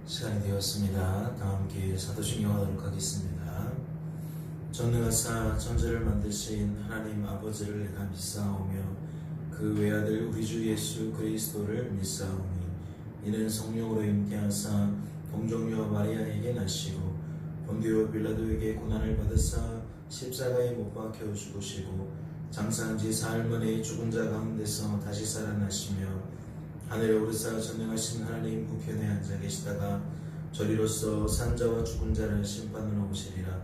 시간이 되었습니다. 다 함께 사도신경 하도록 하겠습니다. 전능하사 천지를 만드신 하나님 아버지를 내가 믿사오며 그 외아들 우리 주 예수 그리스도를 믿사오니 이는 성령으로 잉태하사 동정녀 마리아에게 나시고 본디오 빌라도에게 고난을 받으사 십자가에 못 박혀 죽으시고 장사한 지 사흘 만에 죽은 자 가운데서 다시 살아나시며 하늘에 오르사 전능하신 하나님 우편에 앉아 계시다가 저리로서 산자와 죽은 자를 심판으로 오시리라.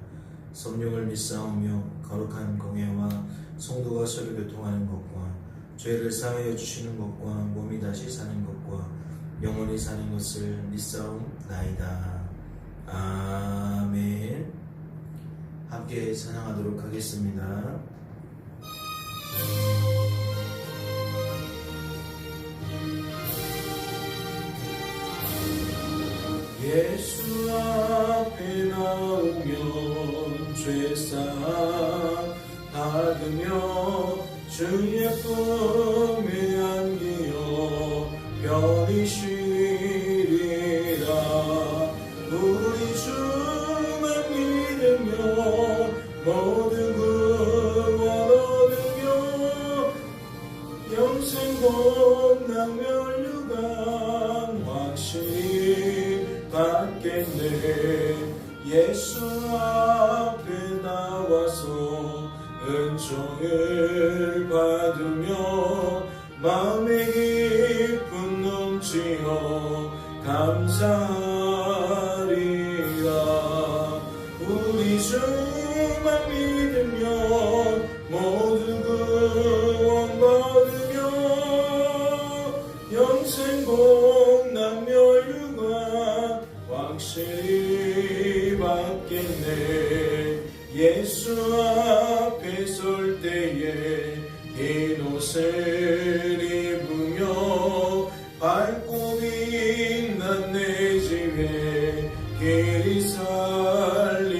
성령을 믿사오며 거룩한 공예와 성도가 서로 교통하는 것과 죄를 사하여 주시는 것과 몸이 다시 사는 것과 영원히 사는 것을 믿사옵나이다. 아멘. 함께 찬양하도록 하겠습니다. 예수 앞에 나오면 죄사함 받으며 주의 품에 안기어 편히 쉬리라. 우리 주만 믿으며 모든 구원 얻으며 영생 복락 멸류관 확실히 받겠네. 예수 앞에 나와서 은총을 받으며 마음의 기쁨 넘치어 감사하리라. 우리 주만 믿으며 모든 구원 받으며 영생 복락 멸류관 확실히 받겠네. 예수 앞에 설 때에 흰 옷을 입으며 밝고 빛난 내 집에 길이 살리라.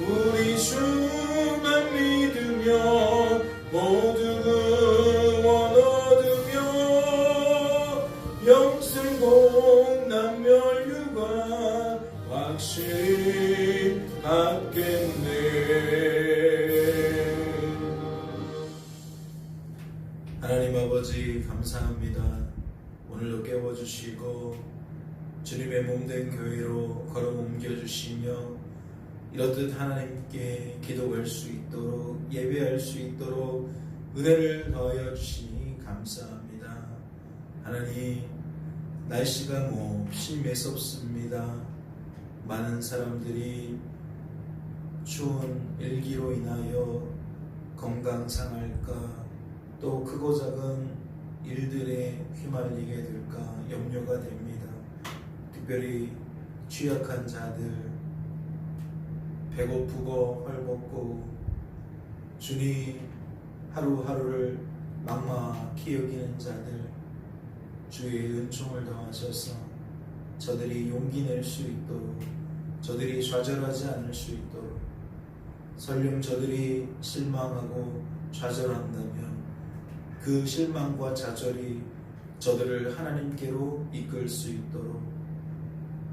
우리 주만 믿으며 모든 구원 얻으며 영생 복락 멸류관 확실히 받겠네. 하나님 아버지 감사합니다. 오늘도 깨워주시고 주님의 몸된 교회로 걸어 옮겨주시며 이렇듯 하나님께 기도할 수 있도록 예배할 수 있도록 은혜를 더하여 주시니 감사합니다. 하나님, 날씨가 몹시 매섭습니다. 많은 사람들이 추운 일기로 인하여 건강 상할까, 또 크고 작은 일들에 휘말리게 될까 염려가 됩니다. 특별히 취약한 자들, 배고프고 헐벗고 주님 하루하루를 막막히 여기는 자들, 주의 은총을 더하셔서 저들이 용기 낼 수 있도록, 저들이 좌절하지 않을 수 있도록, 설령 저들이 실망하고 좌절한다면 그 실망과 좌절이 저들을 하나님께로 이끌 수 있도록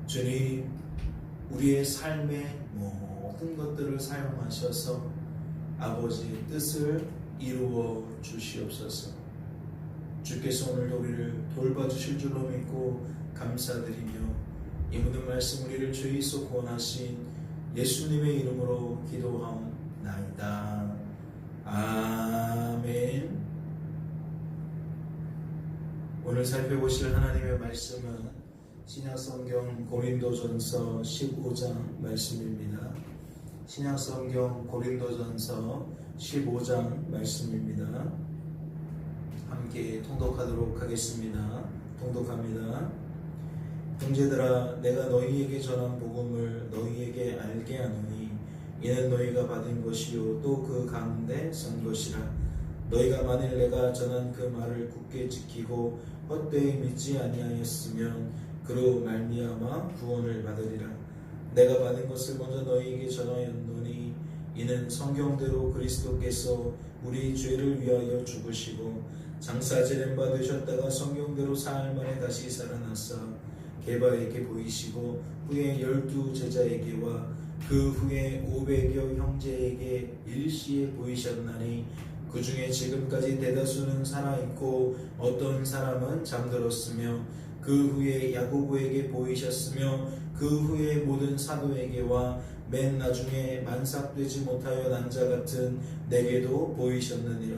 주님, 우리의 삶의 모든 것들을 사용하셔서 아버지의 뜻을 이루어 주시옵소서. 주께서 오늘도 우리를 돌봐주실 줄로 믿고 감사드리며 이 모든 말씀 우리를 죄에서 구원하신 예수님의 이름으로 기도하옵나이다. 아멘. 오늘 살펴보실 하나님의 말씀은 신약성경 고린도전서 15장 말씀입니다. 신약성경 고린도전서 15장 말씀입니다. 함께 통독하도록 하겠습니다. 통독합니다. 형제들아, 내가 너희에게 전한 복음을 너희에게 알게 하노니 이는 너희가 받은 것이요 또 그 가운데 선 것이라. 너희가 만일 내가 전한 그 말을 굳게 지키고 헛되이 믿지 아니하였으면 그로 말미암아 구원을 받으리라. 내가 받은 것을 먼저 너희에게 전하였노니 이는 성경대로 그리스도께서 우리 죄를 위하여 죽으시고 장사 지낸 바 되셨다가 성경대로 사흘 만에 다시 살아나사 게바에게 보이시고 후에 12 제자에게와 그 후에 500여 형제에게 일시에 보이셨나니 그 중에 지금까지 대다수는 살아있고 어떤 사람은 잠들었으며 그 후에 야고보에게 보이셨으며 그 후에 모든 사도에게와 맨 나중에 만삭되지 못하여 난 자 같은 내게도 보이셨느니라.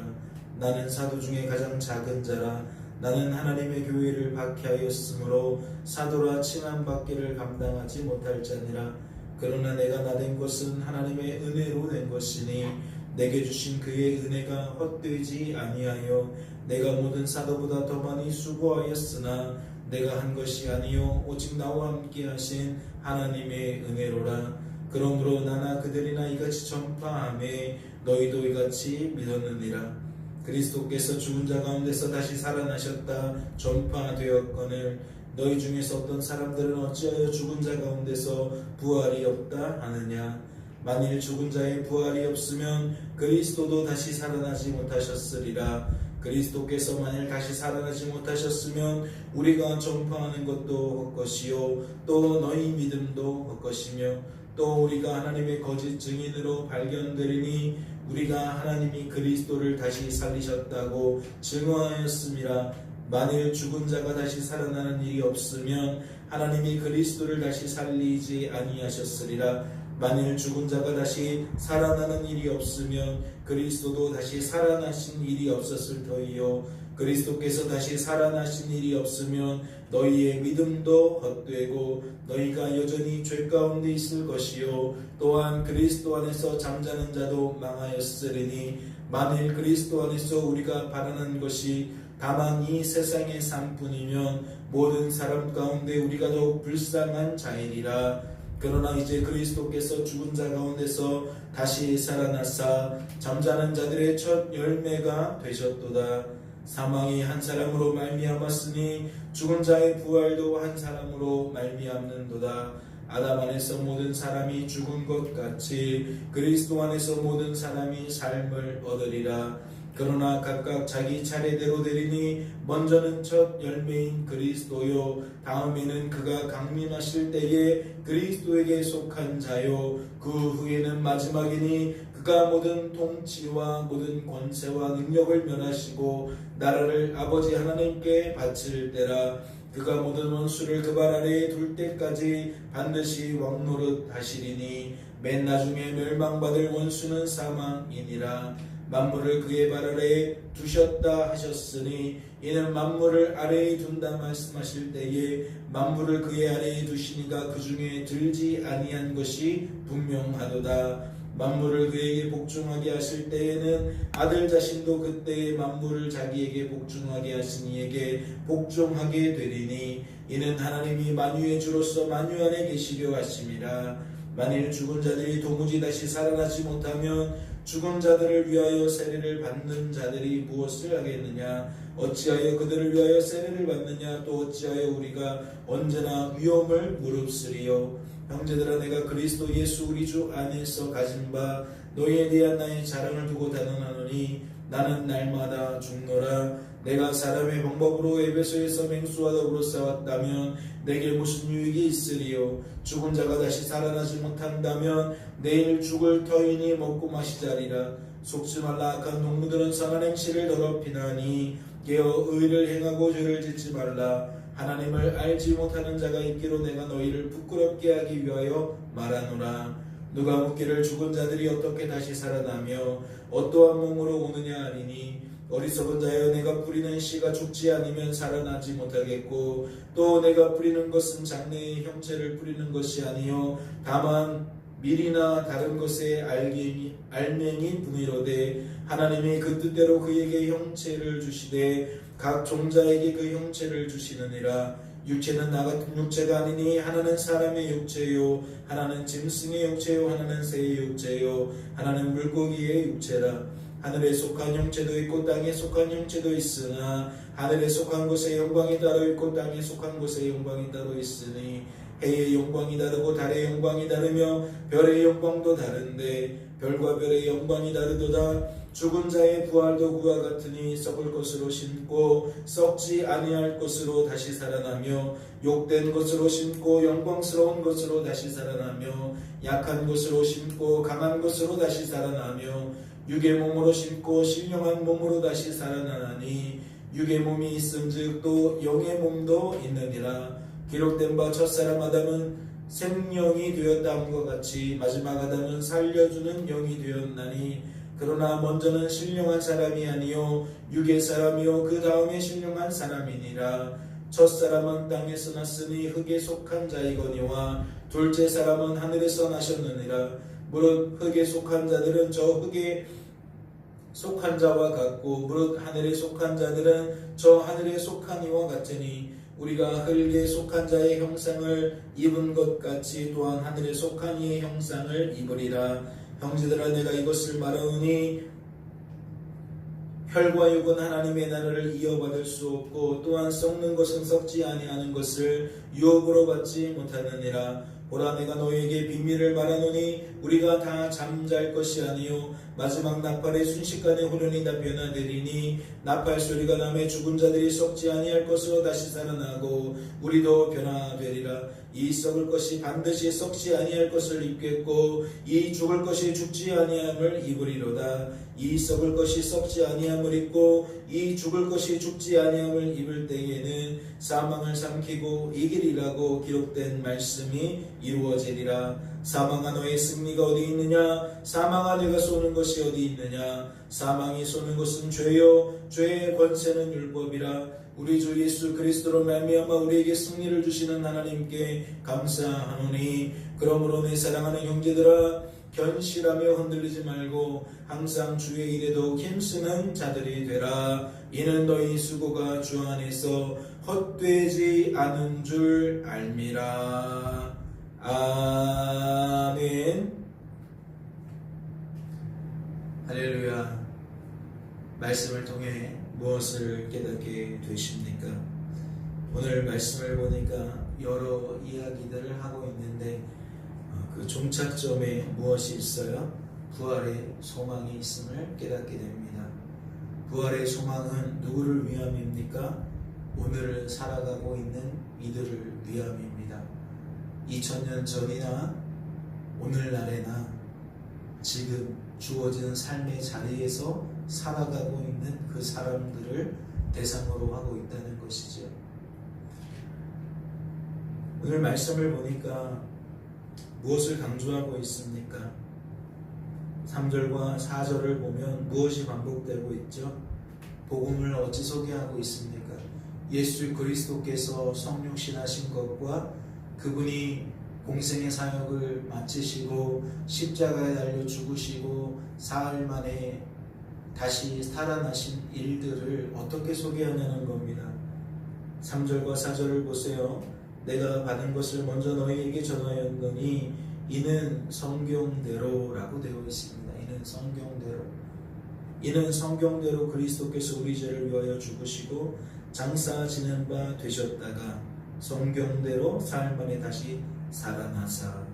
나는 사도 중에 가장 작은 자라. 나는 하나님의 교회를 박해하였으므로 사도라 칭함받기를 감당하지 못할 자니라. 그러나 내가 나된 것은 하나님의 은혜로 된 것이니 내게 주신 그의 은혜가 헛되지 아니하여 내가 모든 사도보다 더 많이 수고하였으나 내가 한 것이 아니요 오직 나와 함께 하신 하나님의 은혜로라. 그러므로 나나 그들이나 이같이 전파하매 너희도 이같이 믿었느니라. 그리스도께서 죽은 자 가운데서 다시 살아나셨다 전파되었거늘 너희 중에서 어떤 사람들은 어찌하여 죽은 자 가운데서 부활이 없다 하느냐. 만일 죽은 자의 부활이 없으면 그리스도도 다시 살아나지 못하셨으리라. 그리스도께서 만일 다시 살아나지 못하셨으면 우리가 전파하는 것도 헛것이요 또 너희 믿음도 헛것이며 또 우리가 하나님의 거짓 증인으로 발견되리니 우리가 하나님이 그리스도를 다시 살리셨다고 증언하였음이라. 만일 죽은 자가 다시 살아나는 일이 없으면 하나님이 그리스도를 다시 살리지 아니하셨으리라. 만일 죽은 자가 다시 살아나는 일이 없으면 그리스도도 다시 살아나신 일이 없었을 터이요 그리스도께서 다시 살아나신 일이 없으면 너희의 믿음도 헛되고 너희가 여전히 죄 가운데 있을 것이요 또한 그리스도 안에서 잠자는 자도 망하였으리니 만일 그리스도 안에서 우리가 바라는 것이 다만 이 세상의 삶뿐이면 모든 사람 가운데 우리가 더욱 불쌍한 자이리라. 그러나 이제 그리스도께서 죽은 자 가운데서 다시 살아나사 잠자는 자들의 첫 열매가 되셨도다. 사망이 한 사람으로 말미암았으니 죽은 자의 부활도 한 사람으로 말미암는도다. 아담 안에서 모든 사람이 죽은 것 같이 그리스도 안에서 모든 사람이 삶을 얻으리라. 그러나 각각 자기 차례대로 되리니 먼저는 첫 열매인 그리스도요 다음에는 그가 강림하실 때에 그리스도에게 속한 자요 그 후에는 마지막이니 그가 모든 통치와 모든 권세와 능력을 멸하시고 나라를 아버지 하나님께 바칠 때라. 그가 모든 원수를 그 발 아래에 둘 때까지 반드시 왕노릇 하시리니 맨 나중에 멸망받을 원수는 사망이니라. 만물을 그의 발 아래에 두셨다 하셨으니 이는 만물을 아래에 둔다 말씀하실 때에 만물을 그의 아래에 두시니가 그 중에 들지 아니한 것이 분명하도다. 만물을 그에게 복종하게 하실 때에는 아들 자신도 그때에 만물을 자기에게 복종하게 하신 이에게 복종하게 되리니 이는 하나님이 만유의 주로서 만유 안에 계시려 하심이라. 만일 죽은 자들이 도무지 다시 살아나지 못하면 죽은 자들을 위하여 세례를 받는 자들이 무엇을 하겠느냐. 어찌하여 그들을 위하여 세례를 받느냐. 또 어찌하여 우리가 언제나 위험을 무릅쓰리요. 형제들아 내가 그리스도 예수 우리 주 안에서 가진 바 너희에 대한 나의 자랑을 두고 단언하노니 나는 날마다 죽노라. 내가 사람의 방법으로 에베소에서 맹수와 더불어 싸웠다면 내게 무슨 유익이 있으리요. 죽은 자가 다시 살아나지 못한다면 내일 죽을 터이니 먹고 마시자리라. 속지 말라. 악한 동무들은 선한 행실을 더럽히나니 깨어 의를 행하고 죄를 짓지 말라. 하나님을 알지 못하는 자가 있기로 내가 너희를 부끄럽게 하기 위하여 말하노라. 누가 묻기를 죽은 자들이 어떻게 다시 살아나며 어떠한 몸으로 오느냐 하리니 어리석은 자여 내가 뿌리는 씨가 죽지 않으면 살아나지 못하겠고 또 내가 뿌리는 것은 장래의 형체를 뿌리는 것이 아니요 다만 밀이나 다른 것의 알맹이 분이로되 하나님이 그 뜻대로 그에게 형체를 주시되 각 종자에게 그 형체를 주시느니라. 육체는 나 같은 육체가 아니니 하나는 사람의 육체요 하나는 짐승의 육체요 하나는 새의 육체요 하나는 물고기의 육체라. 하늘에 속한 형체도 있고 땅에 속한 형체도 있으나 하늘에 속한 것의 영광이 따로 있고 땅에 속한 것의 영광이 따로 있으니 해의 영광이 다르고 달의 영광이 다르며 별의 영광도 다른데 별과 별의 영광이 다르도다. 죽은 자의 부활도 그와 같으니 썩을 것으로 심고 썩지 아니할 것으로 다시 살아나며 욕된 것으로 심고 영광스러운 것으로 다시 살아나며 약한 것으로 심고 강한 것으로 다시 살아나며 육의 몸으로 심고 신령한 몸으로 다시 살아나니 육의 몸이 있음즉 또 영의 몸도 있느니라. 기록된 바 첫사람 아담은 생령이 되었다함과 같이 마지막 아담은 살려주는 영이 되었나니 그러나 먼저는 신령한 사람이 아니요 육의 사람이요 그 다음에 신령한 사람이니라. 첫사람은 땅에서 났으니 흙에 속한 자이거니와 둘째 사람은 하늘에서 나셨느니라. 무릇 흙에 속한 자들은 저 흙에 속한 자와 같고 무릇 하늘에 속한 자들은 저 하늘에 속한 이와 같으니 우리가 흙에 속한 자의 형상을 입은 것 같이 또한 하늘에 속한 이의 형상을 입으리라. 형제들아 내가 이것을 말하노니 혈과 육은 하나님의 나라를 이어받을 수 없고 또한 썩는 것은 썩지 아니하는 것을 유업으로 받지 못하느니라. 보라 내가 너에게 비밀을 말하노니 우리가 다 잠잘 것이 아니요 마지막 나팔의 순식간에 후련히 다 변화되리니 나팔 소리가 나매 죽은 자들이 썩지 아니할 것으로 다시 살아나고 우리도 변화되리라. 이 썩을 것이 반드시 썩지 아니할 것을 입겠고 이 죽을 것이 죽지 아니함을 입으리로다. 이 썩을 것이 썩지 아니함을 입고 이 죽을 것이 죽지 아니함을 입을 때에는 사망을 삼키고 이기리라고 기록된 말씀이 이루어지리라. 사망아 너의 승리가 어디 있느냐? 사망아 내가 쏘는 것이 어디 있느냐? 사망이 쏘는 것은 죄요 죄의 권세는 율법이라. 우리 주 예수 그리스도로 말미암아 우리에게 승리를 주시는 하나님께 감사하노니 그러므로 내 사랑하는 형제들아 견실하며 흔들리지 말고 항상 주의 일에도 힘쓰는 자들이 되라. 이는 너희 수고가 주 안에서 헛되지 않은 줄 알미라. 아멘. 할렐루야. 말씀을 통해 무엇을 깨닫게 되십니까? 오늘 말씀을 보니까 여러 이야기들을 하고 있는데 그 종착점에 무엇이 있어요? 부활의 소망이 있음을 깨닫게 됩니다. 부활의 소망은 누구를 위함입니까? 오늘을 살아가고 있는 이들을 위함입니다. 2000년 전이나 오늘날에나 지금 주어진 삶의 자리에서 살아가고 있는 그 사람들을 대상으로 하고 있다는 것이죠. 오늘 말씀을 보니까 무엇을 강조하고 있습니까? 3절과 4절을 보면 무엇이 반복되고 있죠? 복음을 어찌 소개하고 있습니까? 예수 그리스도께서 성육신하신 것과 그분이 공생의 사역을 마치시고 십자가에 달려 죽으시고 사흘 만에 다시 살아나신 일들을 어떻게 소개하냐는 겁니다. 3절과 4절을 보세요. 내가 받은 것을 먼저 너희에게 전하였더니 이는 성경대로 라고 되어 있습니다. 이는 성경대로 그리스도께서 우리 죄를 위하여 죽으시고 장사 지낸 바 되셨다가 성경대로 사흘 만에 다시 살아나사.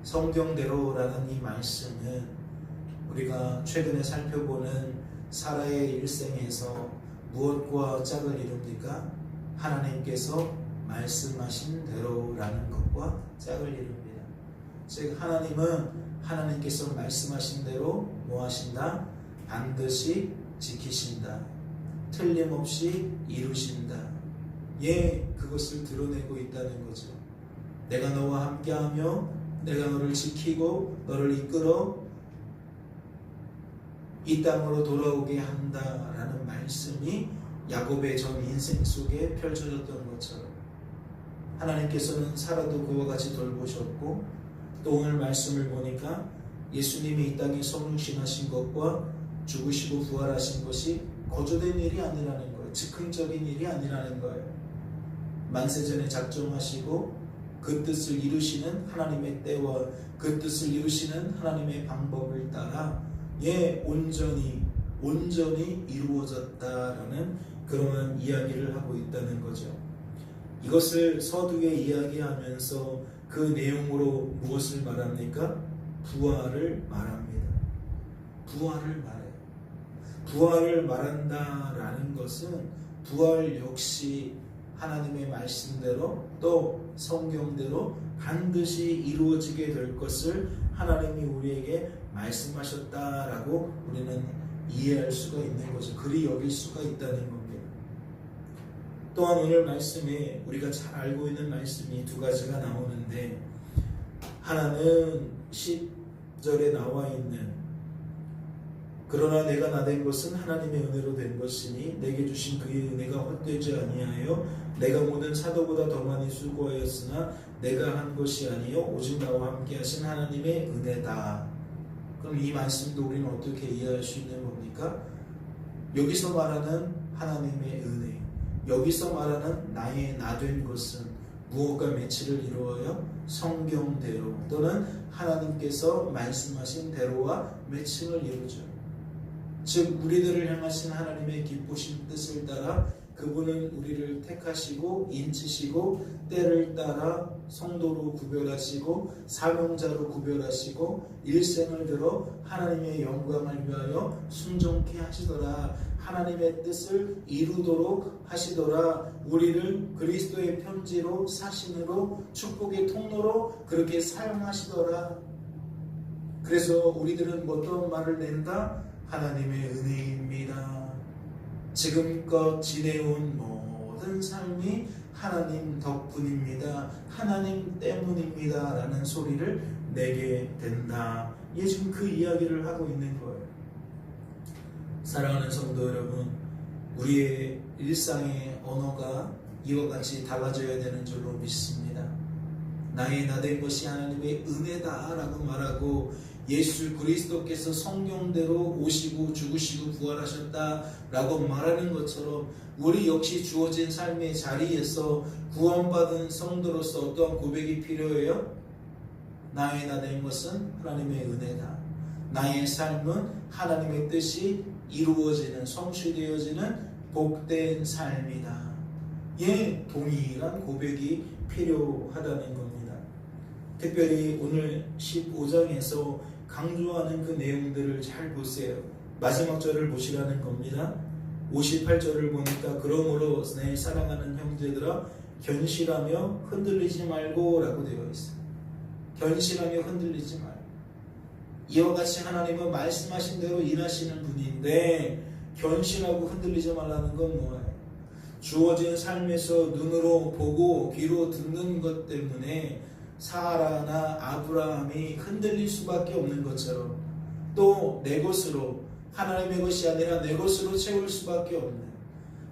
성경대로라는 이 말씀은 우리가 최근에 살펴보는 사라의 일생에서 무엇과 짝을 이룹니까? 하나님께서 말씀하신 대로라는 것과 짝을 이룹니다. 즉 하나님은 하나님께서 말씀하신 대로 뭐 하신다? 반드시 지키신다. 틀림없이 이루신다. 그것을 드러내고 있다는 거죠. 내가 너와 함께하며 내가 너를 지키고 너를 이끌어 이 땅으로 돌아오게 한다라는 말씀이 야곱의 전 인생 속에 펼쳐졌던 것처럼 하나님께서는 사라도 그와 같이 돌보셨고 또 오늘 말씀을 보니까 예수님이 이 땅에 성육신하신 것과 죽으시고 부활하신 것이 거저된 일이 아니라는 거예요. 즉흥적인 일이 아니라는 거예요. 만세전에 작정하시고 그 뜻을 이루시는 하나님의 때와 그 뜻을 이루시는 하나님의 방법을 따라 온전히 이루어졌다라는 그러한 이야기를 하고 있다는 거죠. 이것을 서두에 이야기하면서 그 내용으로 무엇을 말합니까? 부활을 말합니다. 부활을 말합니다. 부활을 말한다라는 것은 부활 역시 하나님의 말씀대로 또 성경대로 반드시 이루어지게 될 것을 하나님이 우리에게 말씀하셨다라고 우리는 이해할 수가 있는 거죠. 그리 여길 수가 있다는 겁니다. 또한 오늘 말씀에 우리가 잘 알고 있는 말씀이 두 가지가 나오는데, 하나는 10절에 나와 있는 그러나 내가 나된 것은 하나님의 은혜로 된 것이니 내게 주신 그의 은혜가 헛되지 아니하여 내가 모든 사도보다 더 많이 수고하였으나 내가 한 것이 아니요 오직 나와 함께 하신 하나님의 은혜다. 그럼 이 말씀도 우리는 어떻게 이해할 수 있는 겁니까? 여기서 말하는 하나님의 은혜, 여기서 말하는 나의 나된 것은 무엇과 매치를 이루어요? 성경대로 또는 하나님께서 말씀하신 대로와 매칭을 이루죠. 즉 우리들을 향하신 하나님의 기쁘신 뜻을 따라 그분은 우리를 택하시고 인치시고 때를 따라 성도로 구별하시고 사명자로 구별하시고 일생을 들어 하나님의 영광을 위하여 순종케 하시더라. 하나님의 뜻을 이루도록 하시더라. 우리를 그리스도의 편지로 사신으로 축복의 통로로 그렇게 사용하시더라. 그래서 우리들은 어떤 말을 낸다? 하나님의 은혜입니다. 지금껏 지내온 모든 삶이 하나님 덕분입니다. 하나님 때문입니다. 라는 소리를 내게 된다. 이게 지금 그 이야기를 하고 있는 거예요. 사랑하는 성도 여러분, 우리의 일상의 언어가 이와 같이 달라져야 되는 줄로 믿습니다. 나의 나된 것이 하나님의 은혜다 라고 말하고 예수 그리스도께서 성경대로 오시고 죽으시고 부활하셨다 라고 말하는 것처럼 우리 역시 주어진 삶의 자리에서 구원받은 성도로서 어떠한 고백이 필요해요? 나의 나된 것은 하나님의 은혜다. 나의 삶은 하나님의 뜻이 이루어지는, 성취되어지는 복된 삶이다. 예, 동일한 고백이 필요하다는 겁니다. 특별히 오늘 15장에서 강조하는 그 내용들을 잘 보세요. 마지막 절을 보시라는 겁니다. 58절을 보니까 그러므로 내 사랑하는 형제들아 견실하며 흔들리지 말고 라고 되어 있어요. 견실하며 흔들리지 말고. 이와 같이 하나님은 말씀하신 대로 일하시는 분인데 견실하고 흔들리지 말라는 건 뭐예요? 주어진 삶에서 눈으로 보고 귀로 듣는 것 때문에 사라나 아브라함이 흔들릴 수밖에 없는 것처럼 또 내 것으로 하나님의 것이 아니라 내 것으로 채울 수밖에 없는,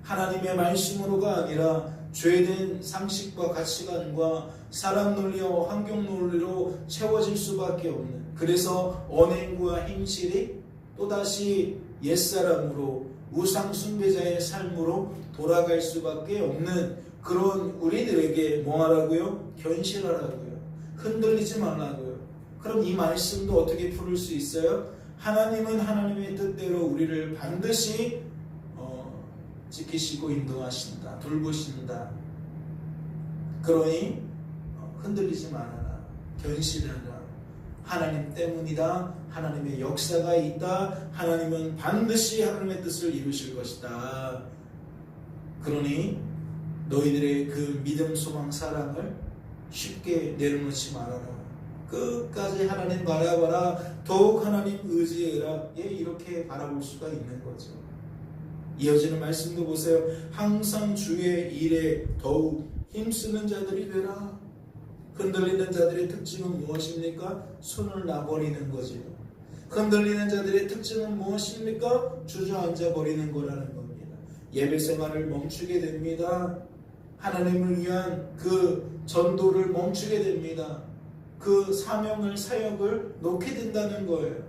하나님의 말씀으로가 아니라 죄된 상식과 가치관과 사람 논리와 환경 논리로 채워질 수밖에 없는, 그래서 언행과 행실이 또다시 옛사람으로 우상 숭배자의 삶으로 돌아갈 수밖에 없는 그런 우리들에게 뭐 하라고요? 견실하라고요. 흔들리지 말라고요. 그럼 이 말씀도 어떻게 풀을 수 있어요? 하나님은 하나님의 뜻대로 우리를 반드시 지키시고 인도하신다. 돌보신다. 그러니 흔들리지 말아라. 견실하라. 하나님 때문이다. 하나님의 역사가 있다. 하나님은 반드시 하나님의 뜻을 이루실 것이다. 그러니 너희들의 그 믿음, 소망, 사랑을 쉽게 내려놓지 말아라. 끝까지 하나님 바라봐라. 더욱 하나님 의지해라. 예, 이렇게 바라볼 수가 있는 거죠. 이어지는 말씀도 보세요. 항상 주의 일에 더욱 힘쓰는 자들이 되라. 흔들리는 자들의 특징은 무엇입니까? 손을 놔버리는 거지요. 흔들리는 자들의 특징은 무엇입니까? 주저앉아 버리는 거라는 겁니다. 예배 생활을 멈추게 됩니다. 하나님을 위한 그 전도를 멈추게 됩니다. 그 사명을, 사역을 놓게 된다는 거예요.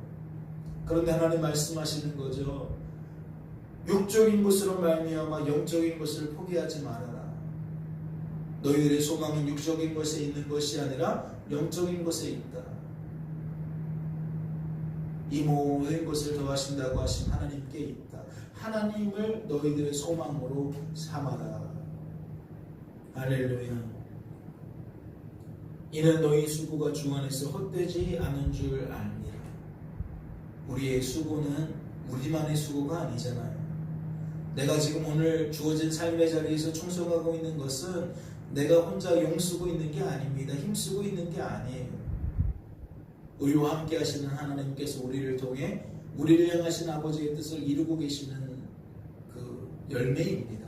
그런데 하나님 말씀하시는 거죠. 육적인 것으로 말미암아 영적인 것을 포기하지 말아라. 너희들의 소망은 육적인 것에 있는 것이 아니라 영적인 것에 있다. 이 모든 것을 더하신다고 하신 하나님께 있다. 하나님을 너희들의 소망으로 삼아라. 할렐루야. 이는 너희 수고가 주 안에서 헛되지 않은 줄 알미라. 우리의 수고는 우리만의 수고가 아니잖아요. 내가 지금 오늘 주어진 삶의 자리에서 충성하고 있는 것은 내가 혼자 용쓰고 있는 게 아닙니다. 힘쓰고 있는 게 아니에요. 우리와 함께 하시는 하나님께서 우리를 통해 우리를 향하신 아버지의 뜻을 이루고 계시는 그 열매입니다.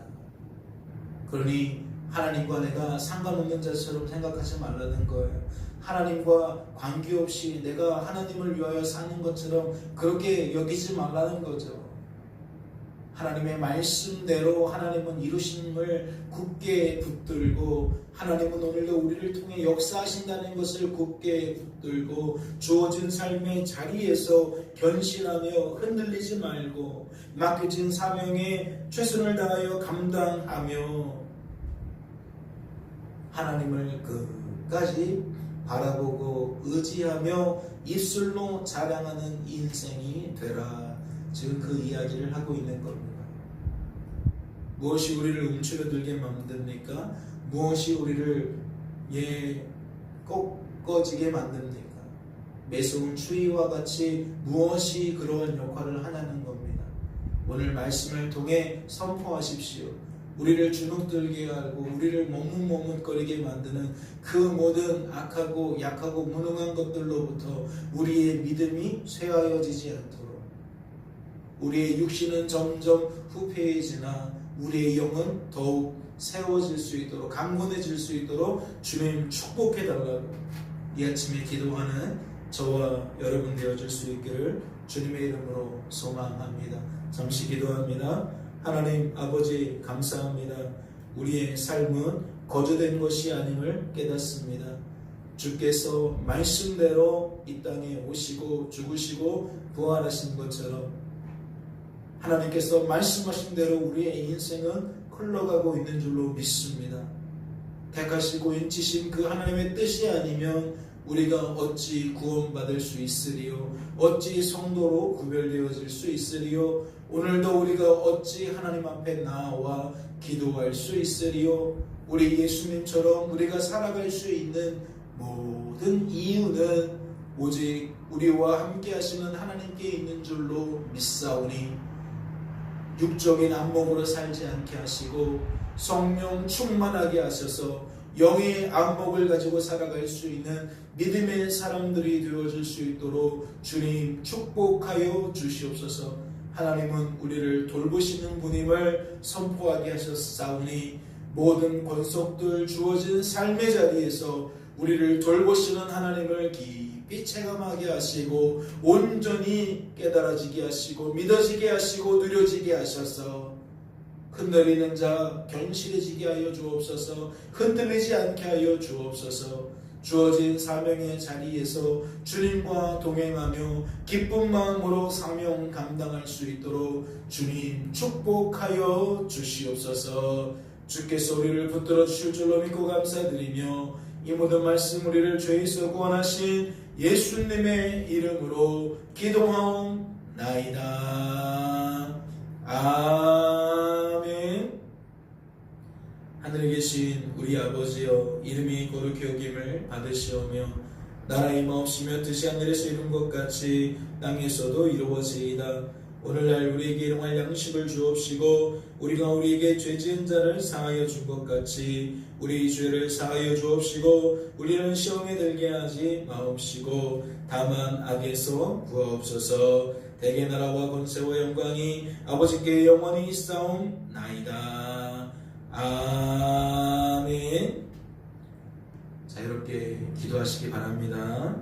그러니 하나님과 내가 상관없는 자처럼 생각하지 말라는 거예요. 하나님과 관계없이 내가 하나님을 위하여 사는 것처럼 그렇게 여기지 말라는 거죠. 하나님의 말씀대로 하나님은 이루심을 굳게 붙들고 하나님은 오늘도 우리를 통해 역사하신다는 것을 굳게 붙들고 주어진 삶의 자리에서 견실하며 흔들리지 말고 맡겨진 사명에 최선을 다하여 감당하며 하나님을 끝까지 바라보고 의지하며 입술로 자랑하는 인생이 되라. 지금 그 이야기를 하고 있는 겁니다. 무엇이 우리를 움츠러들게 만듭니까? 무엇이 우리를 꺾어지게 만듭니까? 매서운 추위와 같이 무엇이 그러한 역할을 하냐는 겁니다. 오늘 말씀을 통해 선포하십시오. 우리를 주눅들게 하고 우리를 머뭇머뭇거리게 만드는 그 모든 악하고 약하고 무능한 것들로부터 우리의 믿음이 쇠하여지지 않도록 우리의 육신은 점점 후패해지나 우리의 영은 더욱 세워질 수 있도록 강건해질 수 있도록 주님 축복해달라고 이 아침에 기도하는 저와 여러분 되어줄 수 있기를 주님의 이름으로 소망합니다. 잠시 기도합니다. 하나님 아버지 감사합니다. 우리의 삶은 거저된 것이 아님을 깨닫습니다. 주께서 말씀대로 이 땅에 오시고 죽으시고 부활하신 것처럼 하나님께서 말씀하신 대로 우리의 인생은 흘러가고 있는 줄로 믿습니다. 택하시고 인치신 그 하나님의 뜻이 아니면 우리가 어찌 구원받을 수 있으리요? 어찌 성도로 구별되어질 수 있으리요? 오늘도 우리가 어찌 하나님 앞에 나와 기도할 수 있으리요? 우리 예수님처럼 우리가 살아갈 수 있는 모든 이유는 오직 우리와 함께 하시는 하나님께 있는 줄로 믿사오니 육적인 안목으로 살지 않게 하시고 성령 충만하게 하셔서 영의 안목을 가지고 살아갈 수 있는 믿음의 사람들이 되어줄 수 있도록 주님 축복하여 주시옵소서. 하나님은 우리를 돌보시는 분임을 선포하게 하셨사오니 모든 권속들 주어진 삶의 자리에서 우리를 돌보시는 하나님을 깊이 체감하게 하시고 온전히 깨달아지게 하시고 믿어지게 하시고 누려지게 하셔서 흔들리는 자 견실해지게 하여 주옵소서. 흔들리지 않게 하여 주옵소서. 주어진 사명의 자리에서 주님과 동행하며 기쁜 마음으로 사명 감당할 수 있도록 주님 축복하여 주시옵소서. 주께서 우리를 붙들어 주실 줄로 믿고 감사드리며 이 모든 말씀 우리를 죄에서 구원하신 예수님의 이름으로 기도하옵나이다. 아멘. 하늘에 계신 우리 아버지여, 이름이 거룩히 여김을 받으시오며 나라의 마옵시며 뜻이 하늘에서 이룬 것 같이 땅에서도 이루어지이다. 오늘날 우리에게 일용할 양식을 주옵시고 우리가 우리에게 죄 지은 자를 사하여 준 것 같이 우리 죄를 사하여 주옵시고 우리는 시험에 들게 하지 마옵시고 다만 악에서 구하옵소서. 대개 나라와 권세와 영광이 아버지께 영원히 있사옵나이다. 아멘. 자유롭게 기도하시기 바랍니다.